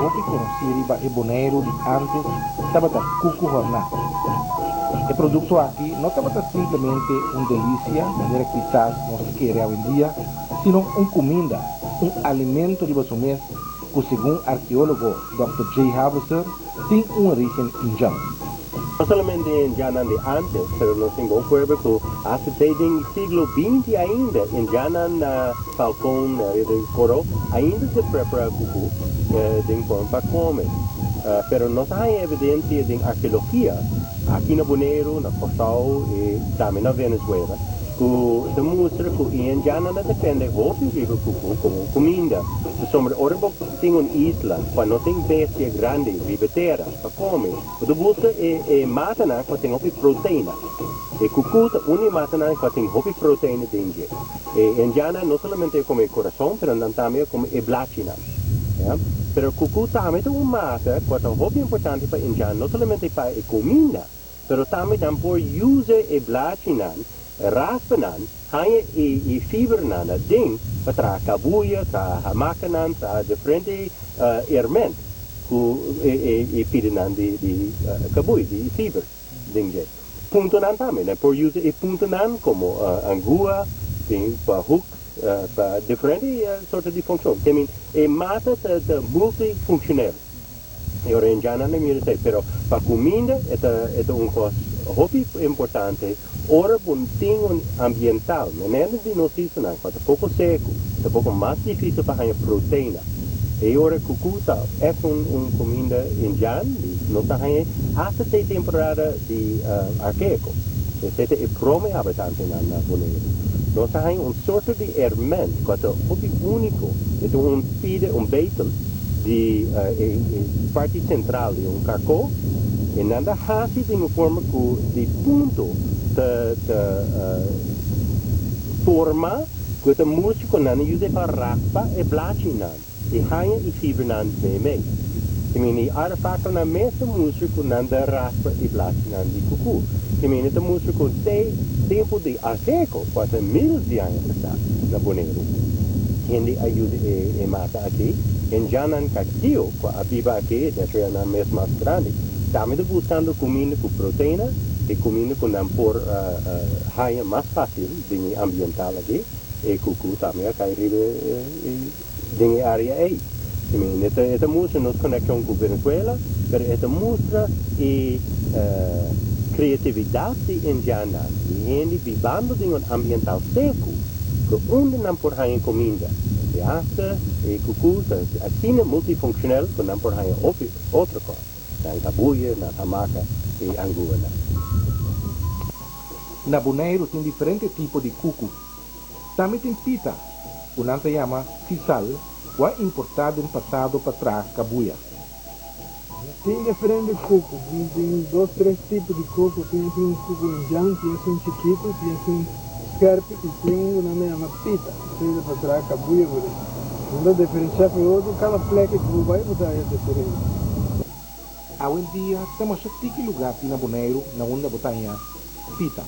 hopi conocido el bonero de antes, estaba cucu jornal. El producto aquí no estaba simplemente una delicia, manera quizás no se quiere hoy en día, sino un comida, un alimento de basomés que según arqueólogo Dr. Jay Harbison tiene un origen indiano. No solamente en Yanan de antes, pero nos encontramos que hasta el siglo XX ainda, en Yanan Falcón, de Coro, ainda se prepara cucú de forma para comer. Pero no hay evidencia de arqueología aqui na Bonaire, na Costau e também na Venezuela, que demonstra que em Jana depende muito vive como comida. Sobre Orbo tem uma isla, quando não tem bestia grande, vive terra para comer. O que busca é mata na que tem proteína. E cucu é uma mata na que tem proteína dentro. E em Jana não somente come coração, mas também come blachina. Pero cucu também é uma mata que é muito importante para Indiana, não somente para a comida, pero também por usa e blachina, raspanan, hanya e fibra ding para cabuia, para hamacanan, para diferente herment, e pidenan de cabuia, de fibra, ding. Punto nan também, por usa e punto nan como angua, ding para hook. Para diferentes sortes de funções. É mata multifuncional. E ora em Jana não me sei, pero para comida é coisa muito importante. Ora tem ambiental, não é de notícia não, quando pouco seco, é pouco mais difícil para ganhar proteína. E ora cucuta é comida em Jana, não está ganhando até a temporada de arqueico. Esse é o primeiro habitante na Bonaire. Nós temos sorte de hermen, que é único, é beetle de parte central de caracol, e nada hasi de uma forma de ponto forma que o músico não usa para raspa e blachina, e hanha e fibra não bem. E artefacto na mesma músico não dá raspa e blachina de cucu. O músico tem tempo de arqueico, quase 1000 anos na Bonaire. Ele ajuda e mata aqui. Em Janan Castillo, a viva aqui, dentro da mesma mais grande, também buscando comida com proteína, e comida com não por raia mais fácil de ambiental aqui, e cucu também a cair de área aí. Esta mostra nos conexão com Venezuela, mas esta mostra e criatividade em Jana, e gente vivendo de um ambiental seco, que onde não por raia comida, e hasta e cucu, assim é multifuncional, que não por raia outra coisa, na cabuia, na hamaca e anguana. Na Bonaire tem diferentes tipos de cucu. Também tem pita, o nome se chama sisal, que é importado no passado para trás, cabuia. Tem diferentes cucos, tem 2, 3 tipos de cuco, tem um cuco indiano, tem um chiquito, tem um scarpe e tem um que se chama pita, seja para trás, cabuia, por aí. Não dá diferenciar para o outro, cada pleca que você vai botar é diferente. Hoje em dia, temos só 5 lugares na Bonaire, na onde botar pita.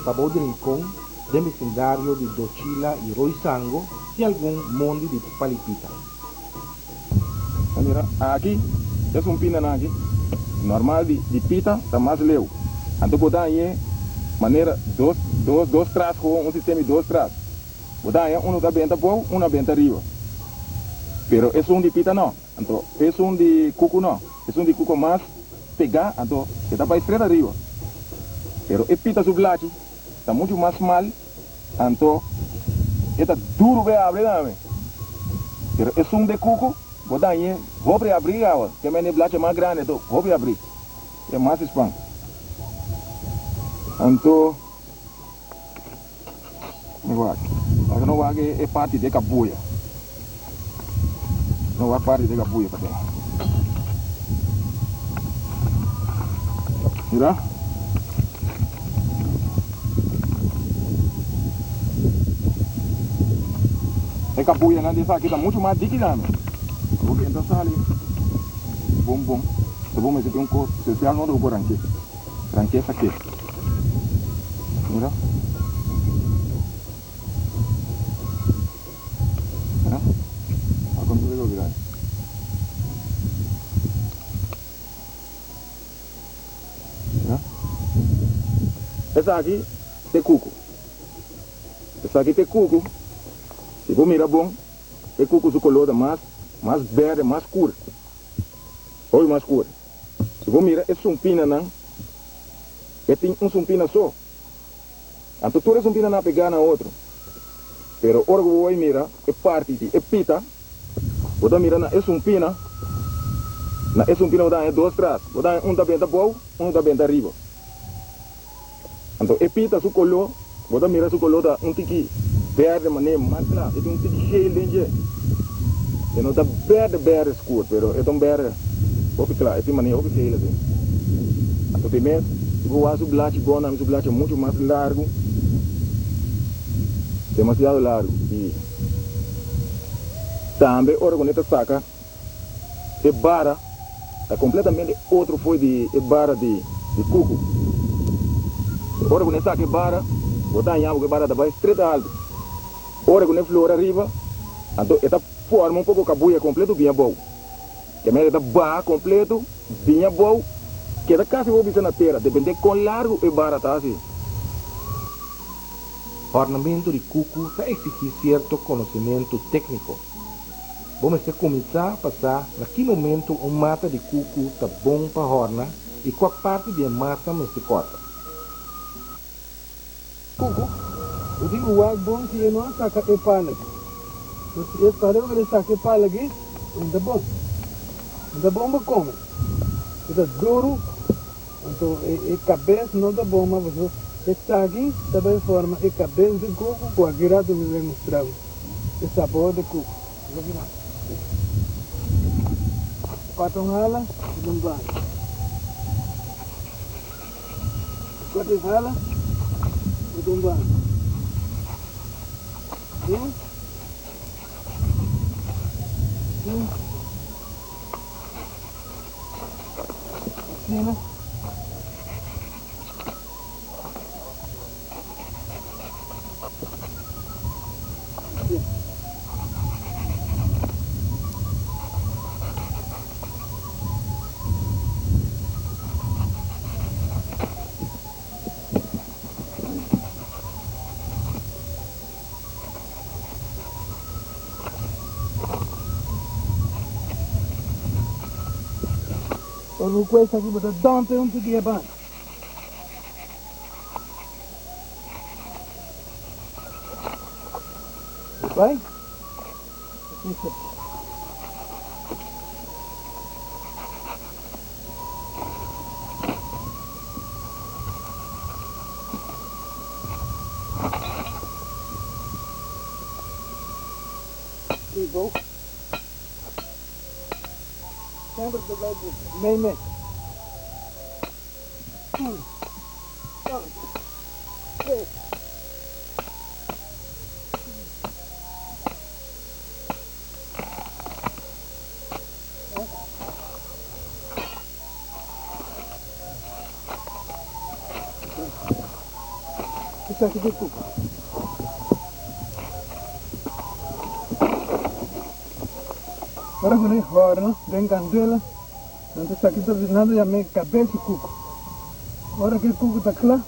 Sabor de rincón, de vecindario de Dochila y Roizango y algún monte de palipita. Mira, aqui é pina aqui, normal de pita, está mais leu. Então botar aí maneira dois traços com um sistema de 2 traços. Botar aí da benta boa, da benta riba. Pero é de pita não, então é de cuco não, é de cuco mais pegar, então está para estreita riba. Pero é pita sublache, está muito mais mal, então está duro para abrir também. Pero é de cuco, botar aí, vou para abrir agora, que a minha blacha é mais grande, então vou para abrir, é mais espanto. Então, agora não vai é parte de cabuia, não vai parte de cabuia para dentro. Mira? É cabuia, né? Aqui está muito mais líquida, né? Porque então sai ali. Bom. Se bom, mas tem coisa especial não do ranque. Ranque essa aqui. Mira? Mira? A quanto eu virar? Essa aqui é cuco. Essa aqui é cuco. Se você mira bom, é cuco su color mais verde, mais escuro. Olha mais escuro. Se você mira, é sumpina não. É tem sumpina só. Então toda sumpina não pegar na outro. Pero ora que você mira, é parte de, é pita. Você mira na é sumpina. Na é sumpina você é dois trás. Você da bem da boa, da bem da riba. Então é pita su color. Você mira su color da tiki verde mané mais claro. É tiki cheio de e não tá verde escuro, pero é verde. Opi claro, é mané opi cheio assim. Então primeiro, se você usa o blache bom, o blache é muito mais largo. Demasiado largo. E também, ora quando você saca, é bara, é completamente outro foi de bara de cuco. Ora quando você saca é bara, botar em água que bara da estreita alto. Ora quando flor arriba, então esta forma um pouco cabuia completo bem bom. Que é da barra completo, bem bom, que é quase vou na terra, depende com largo e bara tá assim. O ornamento de cuco está exigir certo conhecimento técnico. Vamos começar a passar naquele momento mata de cuco está bom para ornar e qual parte da mata se corta. Cuco, eu digo o bom que eu não saca e pala. Se eu parei que ele saca e pala aqui, ainda bom. Ainda bom para como? Está duro, então a cabeça não está bom, mas você está aqui, também forma a cabeça de cuco, com a guirada me vai mostrar o sabor de cuco. Quatro rala e não vai. Quatro rala e não vai. Sim? Sim? Sim, né? Quando questa aqui bota dante um tiki é bom. Vai? Isso. E bom. Sempre que vai meio. Isso aqui de cuco. Agora quando ele forno, tem candela, não está aqui nada já me cabeça cuco. Agora que o cuco está claro,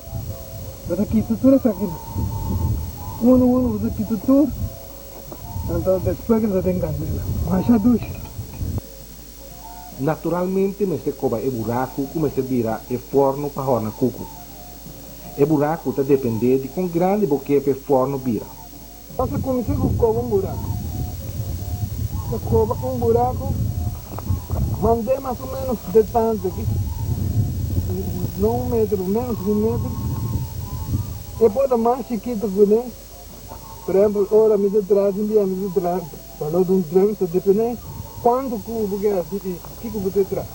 está aqui tudo isso aqui. Uno, está aqui tudo. Então depois que tem candela, mas já ducha. Naturalmente, se cova o buraco como se vira o forno para ornar cuco. O buraco está depende de quão grande boque o forno vira. Você começa com um buraco. Você cova um buraco, mandei mais ou menos de tanto aqui. Não 1 metro, menos de 1 metro. E pode mais chiquito que nem. Por exemplo, ora me traz, um dia me traz. Falou de um trem, só depende quanto cubo que é assim, que cubo te traz.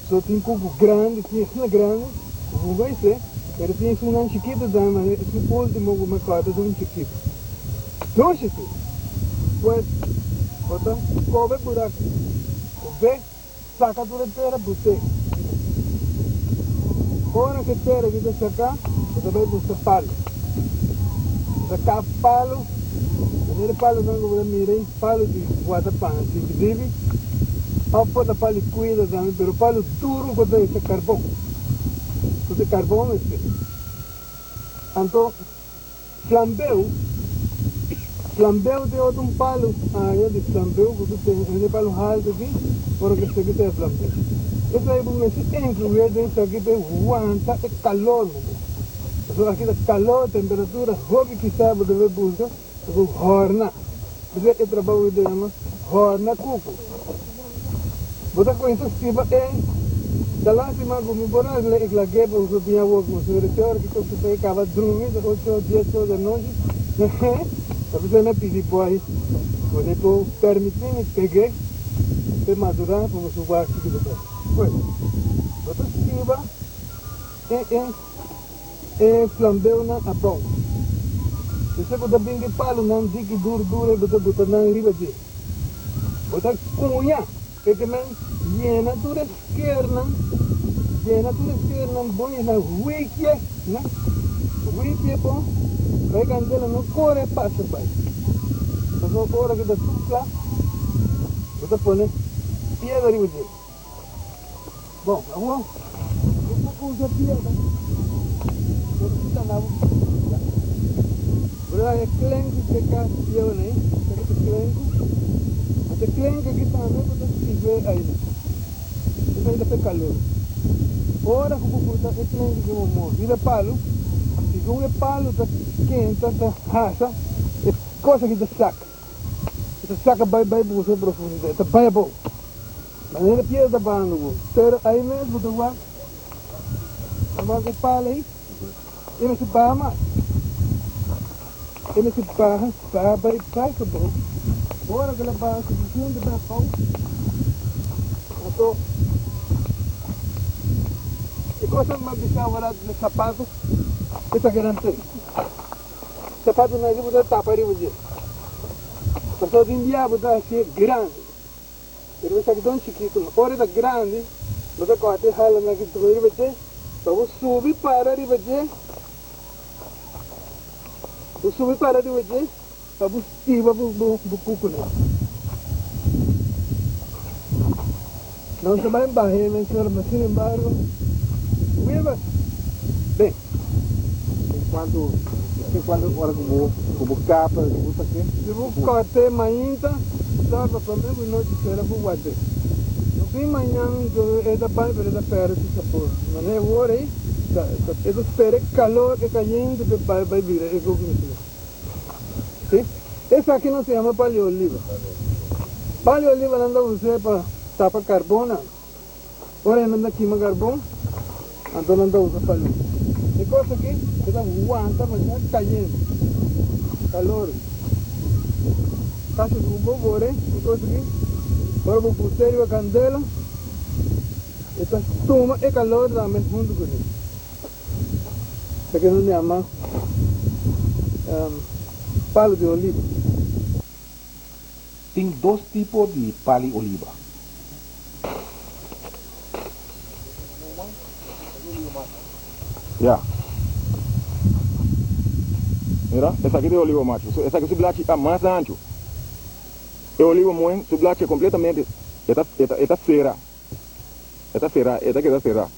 Só tem cubo grande, tem assim grande, como vai ser. Ele tem um chiquito da maneira, esse último uma corda de um chiquito. Doce, pois, bota, cobre buraco. Cobre, saca tudo inteira, botei. Ora que terra que você sacar, você vai buscar palo. Sacar palo, primeiro palo não vou mirar, palo de guarda-pano, assim que deve. Ao pôr palo cuida também, mas o palo duro quando é carvão. Porque carvão é Então, flambeu de outro palo, área de flambeu, que tu tem, palo alto aqui, porque isso aqui tem flambeu. Isso aí, você incluir dentro aqui, tem aguanta e calor, então aqui tem calor, temperatura, hobby que sabe deve buscar, então horna. Você trabalha de uma horna cuco. Você conhece tipo dalam si mga gumibora, iklagay po sa pinawag mo. So, research ito sa pagkabat drumi, sa 8-10 da noite. Tapos na pisi po ay, pwede po permitin, pegue, pe madura, po masuwa si kita. Pwede. Bato si ba, flambeu na apong. Kasi ko dabing palo ng diki dur-dure, bato ng riba di. Bato kuya, kaya man, llena tu izquierda, voy a la wiki, ¿no? Wiki, po, hay candela, no corre, pasa, pa. Entonces, ahora que te supla, te pones piedra y huye. Bueno, agua, un poco usa piedra, por esta nave, ya. Pero hay clenco que casi piedra, ¿eh? Este clenco que también, pues, sigue ahí. Isso aí dá para calor. Ora, como puta, é que não morre. E de palo, se com o palo está quente, está rasa, é coisa que te saca. Te saca vai para você profundidade, está bem bom. Mas ele pierde da banda, pero aí mesmo tu vai, agora que palo aí, ele se barra mais. Ele se barra para que bom. Ora que ele barra suficiente para pão. Então, e coisa mais bichão agora de sapato, essa garante. Sapato não é de botar tapa ali hoje. Pessoal de India botar assim grande. Ele vai sair tão chiquito, ora da grande, botar corte hala na que tu vai ver, então subir para ali ver. O subir para ali ver, então estiva buku né. Não se vai embarrar, mas sin embargo, viva. Bem, enquanto agora como capa, como tá aqui? se vou cortar mainta, sabe, para mim não te será para guardar. No fim manhã é da pai para da perto de sabor. Mas é hora aí, é espera calor que caindo de pai vai vir, é como isso. Sim? Essa aqui não se chama palha oliva. Palha oliva não dá você para tapa carbono. Ora não dá queima carbono. Então não dá usa palha. E coisa aqui, que dá aguanta, mas está caindo. Calor. Caixa com bobore, e coisa aqui. Agora vou puser a candela. Esta toma e calor da mesma junto com isso. Isso aqui não se chama palo de oliva. Tem dois tipos de palha de oliva. Ya. Mira, essa aqui é oliva macho. Essa aqui é mais ancho. É oliva muito, sublache completamente. Esta cera. Esta cera, esta que é cera.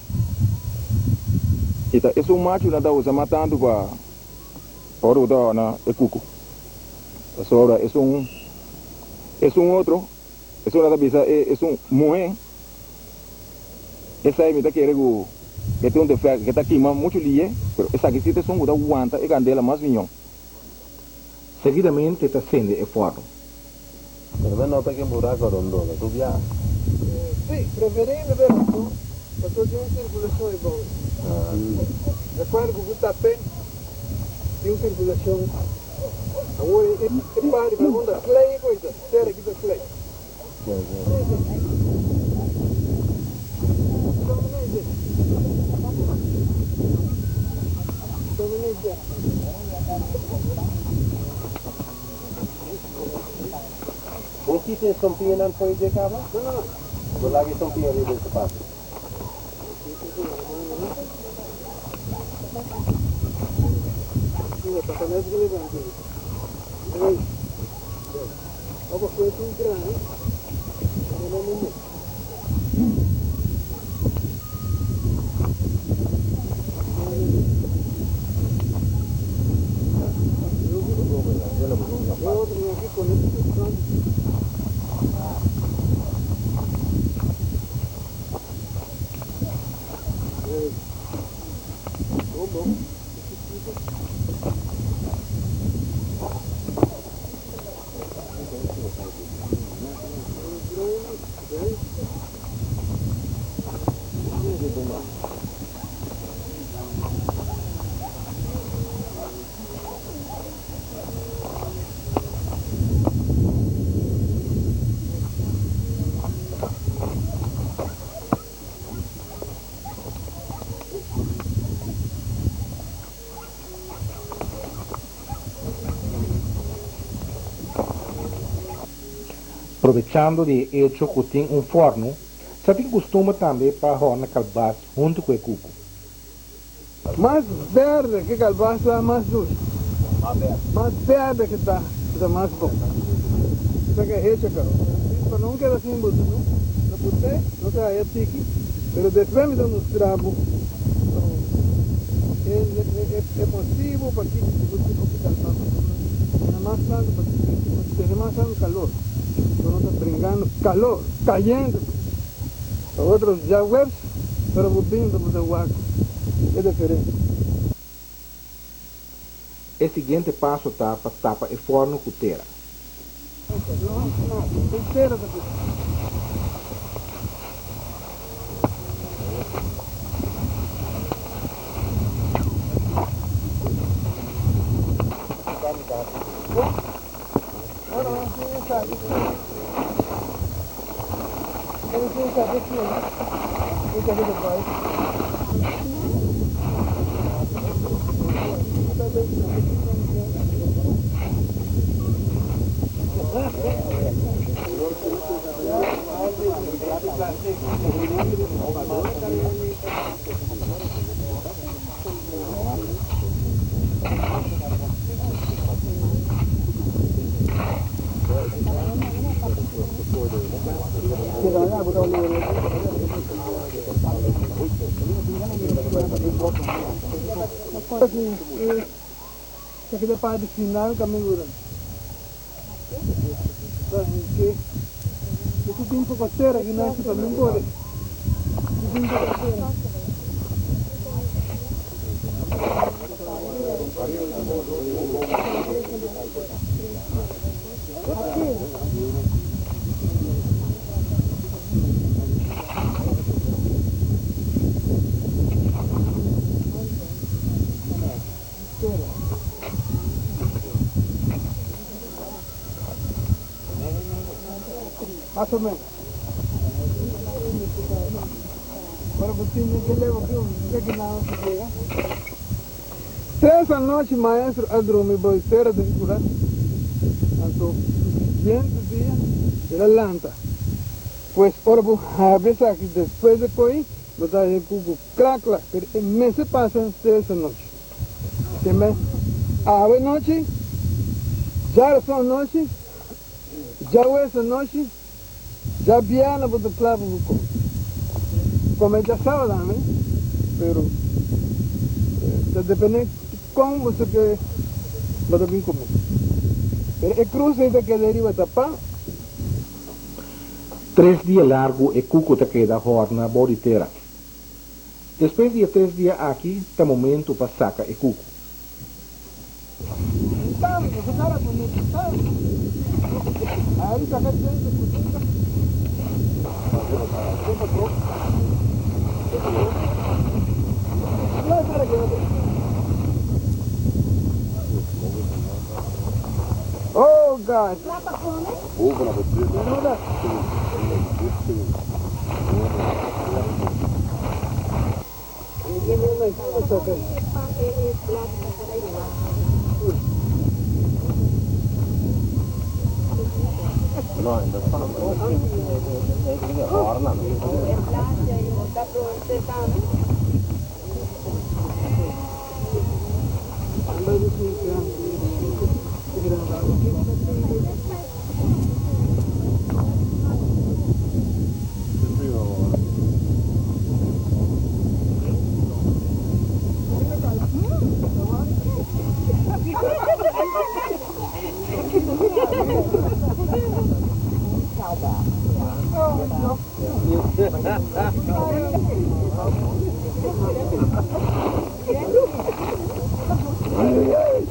Esse macho não dá usa matando para o na é cuco. Agora é outro. Esse não dá bisa é moen. Essa aí me dá querer que tem defeito que está queimando muito lié, mas essa aqui se som aguanta e candela mais vinhão. Seguidamente está acende e forno. Pero me nota que es buraco rondola, tu viajas. Sì, preferibile per tu, perché c'è un circolazione di paura. Da quando tu tappe, c'è un circolazione. Agora é pare para onde clay coisa, será que do clay. Não quis são pinha não foi de cabo? Não. Vou lá que são pinha ali desse passo. Satanás que levanta. Aí. Agora foi um grande. Luego tenía que poner son. Aprovechando de hecho que tem forno, se tem costume também para hornear calbás junto com o cuco. Más verde que calbaza, más dulce. Más verde que está más bom. Isso que é hecha, cara. Para não quedar assim, você não pode, não se vai pique, mas depois me dá uns trabos. É possível para que você possa calmar. Nada mais tanto para que tenha mais tanto calor. Não está brincando calor, caliente. Outros já webs, para o pinto para o água. É diferente. O seguinte passo tá para tapar o forno com terra. Não, terra da Aqui da parte final kami gurang. Que esse tempo costeira que nasce para mim pode. Esse tempo costeira. Más o menos. Para você que leva aqui, não sei que não se chega. 3 da noite, maestro, a dormir, vou ter de curar. Então, suficiente dia, era lanta. Pois, ora, vou avisar que depois de coi, vou dar o cuco, clac, clac, pero meses passam 3 da noite. Também, a noite, já são noite, já essa noite, já viana para o clavo do corpo. Como já sabe também, pero depende de como você quer para vir comer. É cruz ainda que deriva tapar. 3 dias largo e cuco te queda horna boriteira. Depois de 3 dias aqui, é momento para sacar o cuco. Aí saca dentro. Oh God! No, in the summer, it's ornament. This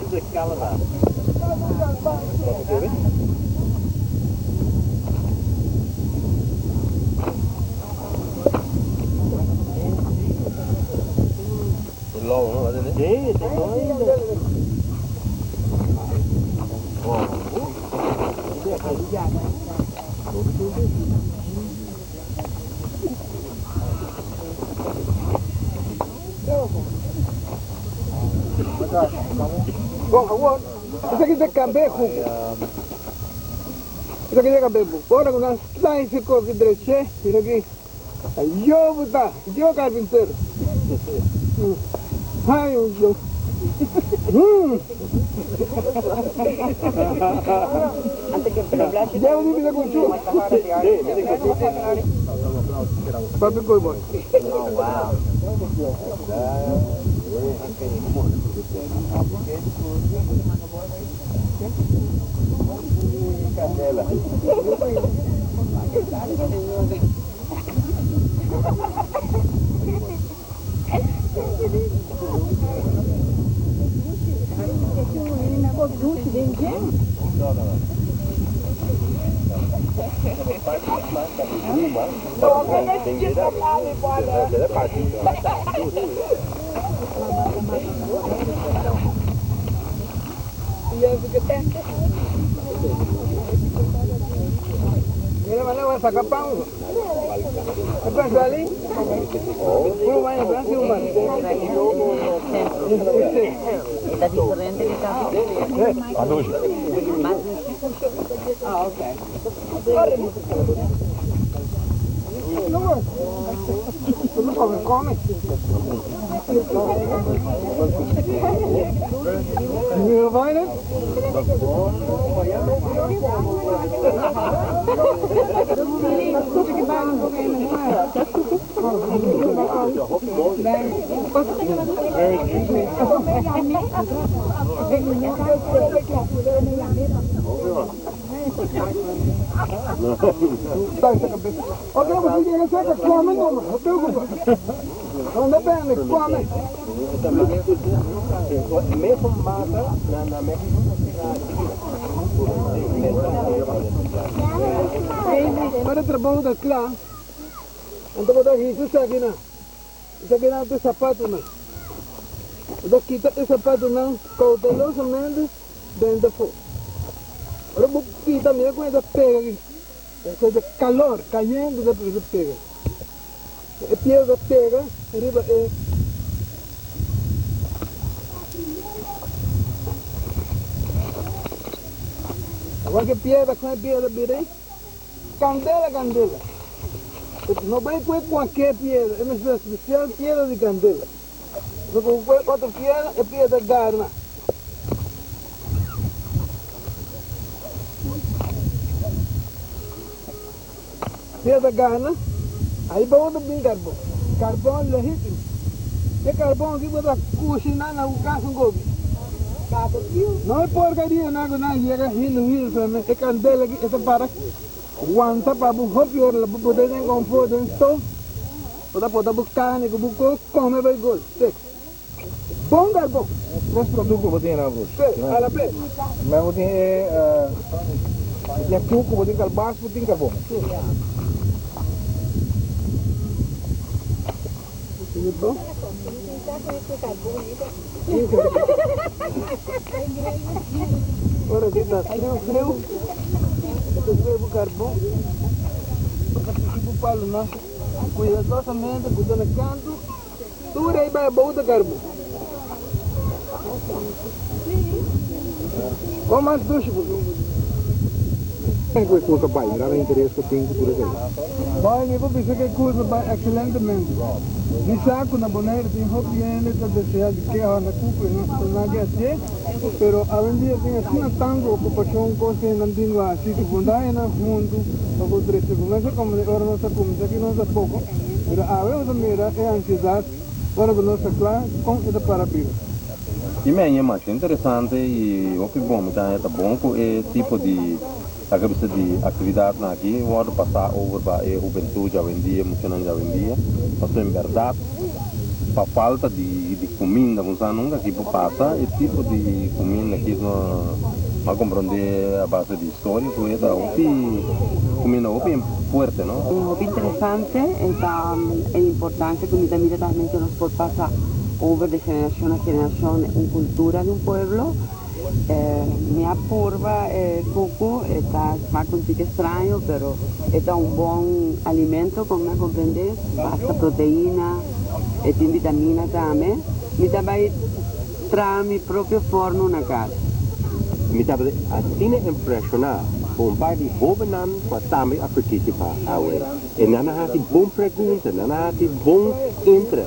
is a calabash. Long, wasn't it? Sí, it's enorme. Bom, agora, isso aqui é cabelo. Isso aqui é cabelo. Ora, com a slice com o direito, isso aqui. Eu vou dar, eu carpinteiro. Ai, eu. Já ouvi vida com tu. Papi coi boy. Oh, wow. Canela. Mira, mana vai sacar pão. Apa sekali? Belum banyak berarti umar. Está diferente que está. Ah, ok. Come. Mira, vai, né? Otra vez que saca come no, não preocupa. Não depende, come. Mesmo mata na Para trabalho da clã, então vou dar isso aqui não. Isso aqui não tem sapato não. Vou quitar esse sapato não, cautelosamente dentro da fogo. Agora vou quitar mesmo com essa pega aqui. Essa calor caindo da pega. A piedra pega, arriba é. Agora que piedra com a piedra virei, candela. Não vai com qualquer piedra, é uma especial piedra de candela. Não com outra piedra, é piedra garna. Piedra garna, aí vamos bem carvão. Carvão legítimo. E carvão aqui para cozinhar na casa com gobi. Não é porcaria, não chega rindo também. É candela aqui, essa para aguenta para o pior, para poder ter conforto em estofo. Para poder buscar carne, comer bem gol. Bom carvão. Quais produtos você tem na Bruce? A la plena. Mas você tem cuco, você tem calbaço, você tem carvão. Tudo bom? Agora aqui está frio. Estou com carvão. Tipo o palo, não? Cuidadosamente, cuidando no canto. Tudo aí vai botar carvão. Qual mais doce? Tem coisa que vai, não é interesse que eu tenho por aqui. Vai, eu vou pensar que coisa vai excelentemente. De saco na boneira tem roupiene, está desejado que é na cuca, não nada assim. Pero a vendia tem assim tanto ocupação coisa não tem lá, se que fundai na mundo, para poder se começa como agora não está comendo aqui não está pouco. Pero a vez a mira é ansiedade para a nossa classe com essa parabéns. E me é mais interessante e o que bom, então é bom com esse tipo de atividade aqui, o outro passar over para a juventude hoje em dia, emocionante hoje em dia, mas em verdade, para falta de comida, você nunca aqui passa, esse tipo de comida aqui não compreender a base de história, que é comida bem forte, não? Muito interessante, é importante que mira também que nos pode passar over de geração a geração uma cultura de um pueblo. Minha purva coco está un poco estranho, pero é um bom alimento, como me compreende, basta proteína e tem vitamina também. Me também traz meu próprio forno na casa. Me estava assim impressionado com um par de bovenan para também a participar. E não há bom pergunta, não há bom entra.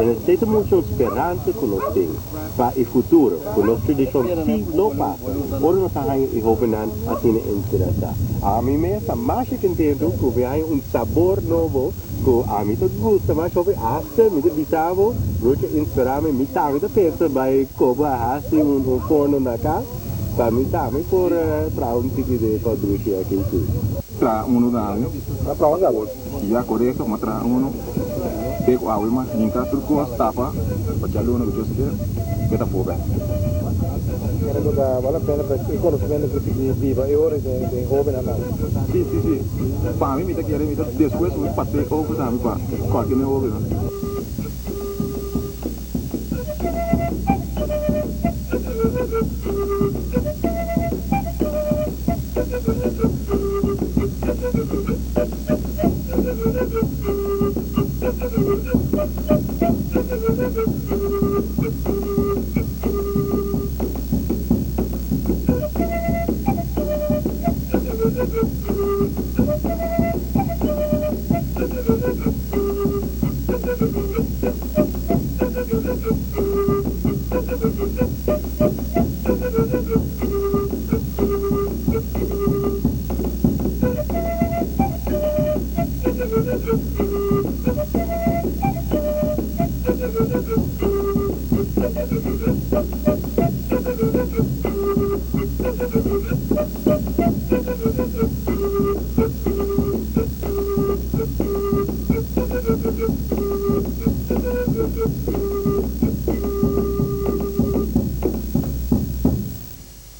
E tem muita esperança que nós temos para o futuro, que nossa tradição sim não passa. Ora nós temos o bovenan assim interessado. A mim me está mais contento que vem sabor novo, que a mim todo gosta, mas sobre esta me bisavo, porque inspirame me tá ainda pensa vai como assim forno na casa. Para mim também por para tipo de contribuição aqui tudo. Tra uno da anni, Para onde agora? já correto, mas tra uno, pego a uima, ninka turco stapa, para o ano que eu sei que tá pobre. Credo che vale la pena perché il conocimento che viva e ora di jovem a mano. Sì. Para mim, me tá querendo, me tá depois o passei over da para qualquer meu over.